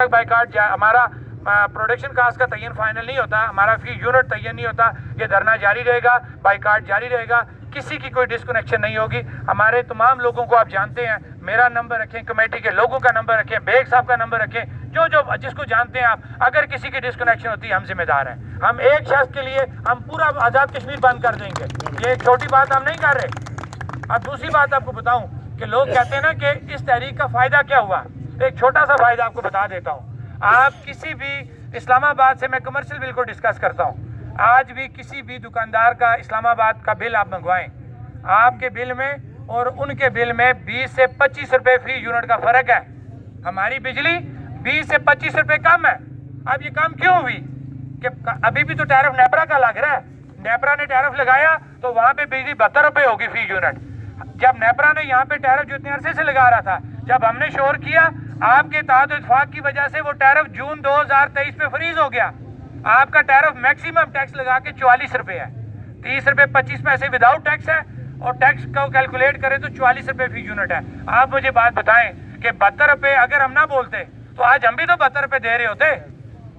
Boycott हमारा production cast का तयन फाइनल नहीं होता, हमारा फी यूनिट तयन नहीं होता। ये धरना जारी रहेगा, बाइकाट जारी रहेगा, किसी की कोई डिस्कनेक्शन नहीं होगी। हमारे तमाम लोगों को आप जानते हैं, मेरा नंबर रखें, कमेटी के लोगों का नंबर रखें, बेग साहब का नंबर रखें, जो जिसको जानते हैं आप। अगर किसी की डिस्कनेक्शन होती है हम जिम्मेदार हैं। हम एक शख्स के लिए हम पूरा आज़ाद कश्मीर बंद कर देंगे, ये एक छोटी बात हम नहीं कर रहे। अब दूसरी बात आपको बताऊं कि लोग कहते हैं ना कि इस तहरीक का फ़ायदा क्या हुआ। एक छोटा सा फ़ायदा आपको बता देता हूँ। आप किसी भी इस्लामाबाद से, मैं कमर्शियल बिल को डिस्कस करता हूँ, आज भी किसी भी दुकानदार का इस्लामाबाद का बिल आप मंगवाएं, आपके बिल में और उनके बिल में 20 से 25 रुपए फी यूनिट का फ़र्क है। हमारी बिजली 20 से 25 रुपए कम है। अब ये कम क्यों हुई कि अभी भी तो टैरिफ नेपरा का लग रहा है। नेपरा ने टैरिफ लगाया तो वहाँ पे बिजली 72 रुपए होगी फी यूनिट। जब नेपरा ने यहाँ पे टैरिफ जो इतने अरसे से लगा रहा था, जब हमने शोर किया, आपके इत्तेहाद इत्तेफाक की वजह से वो टैरिफ जून 2023 पे फ्रीज हो गया। आपका टैरिफ मैक्सिमम टैक्स लगा के 44 रुपए है, 30 रुपए 25 पैसे विदाउट टैक्स है, और टैक्स को कैलकुलेट करें तो 44 रुपए फी यूनिट है। आप मुझे बात बताएं कि 72 रुपए अगर हम ना बोलते तो आज हम भी तो 72 रुपए दे रहे होते।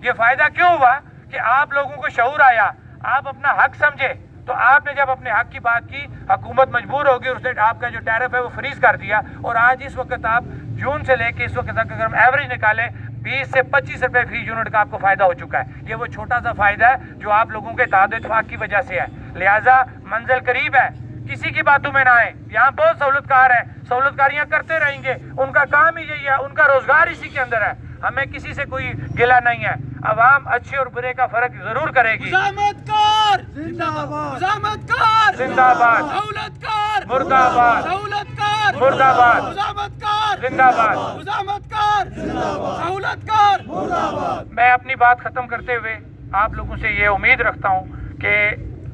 ये फायदा क्यों हुआ कि आप लोगों को शऊर आया, आप अपना हक समझे। तो आपने जब अपने हक की बात की, हुकूमत मजबूर होगी, उसने आपका जो टैरिफ है वो फ्रीज कर दिया। और आज इस वक्त आप जून से लेके इस वक्त तक अगर हम एवरेज निकालें 20 से 25 रुपए फी यूनिट का आपको फायदा हो चुका है। ये वो छोटा सा फायदा है जो आप लोगों के इत्तेहाद इत्तेफाक की वजह से है। लिहाजा मंजिल करीब है, किसी की बातों में ना आए। यहाँ बहुत सहूलतकार हैं, सहूलतकारियाँ करते रहेंगे, उनका काम ही यही है, उनका रोजगार इसी के अंदर है। हमें किसी से कोई गिला नहीं है। अवाम अच्छे और बुरे का फर्क जरूर करेगी। जिंदाबाद, जिंदाबाद, जिंदाबाद, सहूलतकार, मुर्दाबाद, सहूलतकार, मुर्दाबाद, मुजामतकार, जिंदाबाद, मुजामतकार, सहूलतकार, मुर्दाबाद। मैं अपनी बात खत्म करते हुए आप लोगों से ये उम्मीद रखता हूँ कि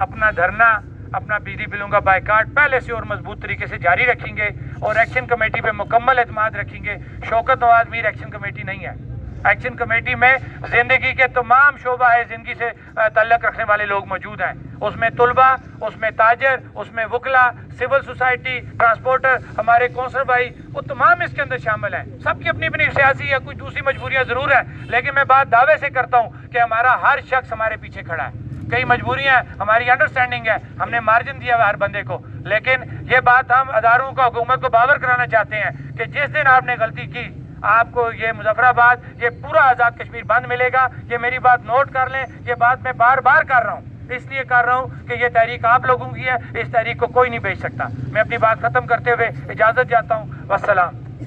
अपना धरना, अपना बिजली बिलों का बाइकाट पहले से और मजबूत तरीके से जारी रखेंगे और एक्शन कमेटी पे मुकम्मल एतमाद रखेंगे। शौकत नवाज मीर एक्शन कमेटी नहीं है। एक्शन कमेटी में जिंदगी के तमाम शोबा है, जिंदगी से ताल्लुक़ रखने वाले लोग मौजूद हैं। उसमें तुलबा, उसमें ताजर, उसमें वकला, सिविल सोसाइटी, ट्रांसपोर्टर, हमारे कौंसलर भाई, वो तमाम इसके अंदर शामिल हैं। सबकी अपनी अपनी सियासी या कुछ दूसरी मजबूरियाँ ज़रूर हैं, लेकिन मैं बात दावे से करता हूँ कि हमारा हर शख्स हमारे पीछे खड़ा है। कई मजबूरियाँ हमारी अंडरस्टैंडिंग है, हमने मार्जिन दिया हुआ हर बंदे को, लेकिन ये बात हम अदारों को, हुकूमत को बावर कराना चाहते हैं कि जिस दिन आपने गलती की, आपको ये मुजफ्फराबाद, ये पूरा आज़ाद कश्मीर बंद मिलेगा। ये मेरी बात नोट कर लें, ये बात मैं बार बार कर रहा हूँ, इसलिए कर रहा हूँ कि ये तहरीक आप लोगों की है, इस तहरीक को कोई नहीं बेच सकता। मैं अपनी बात ख़त्म करते हुए इजाज़त चाहता हूँ। वस्सलाम।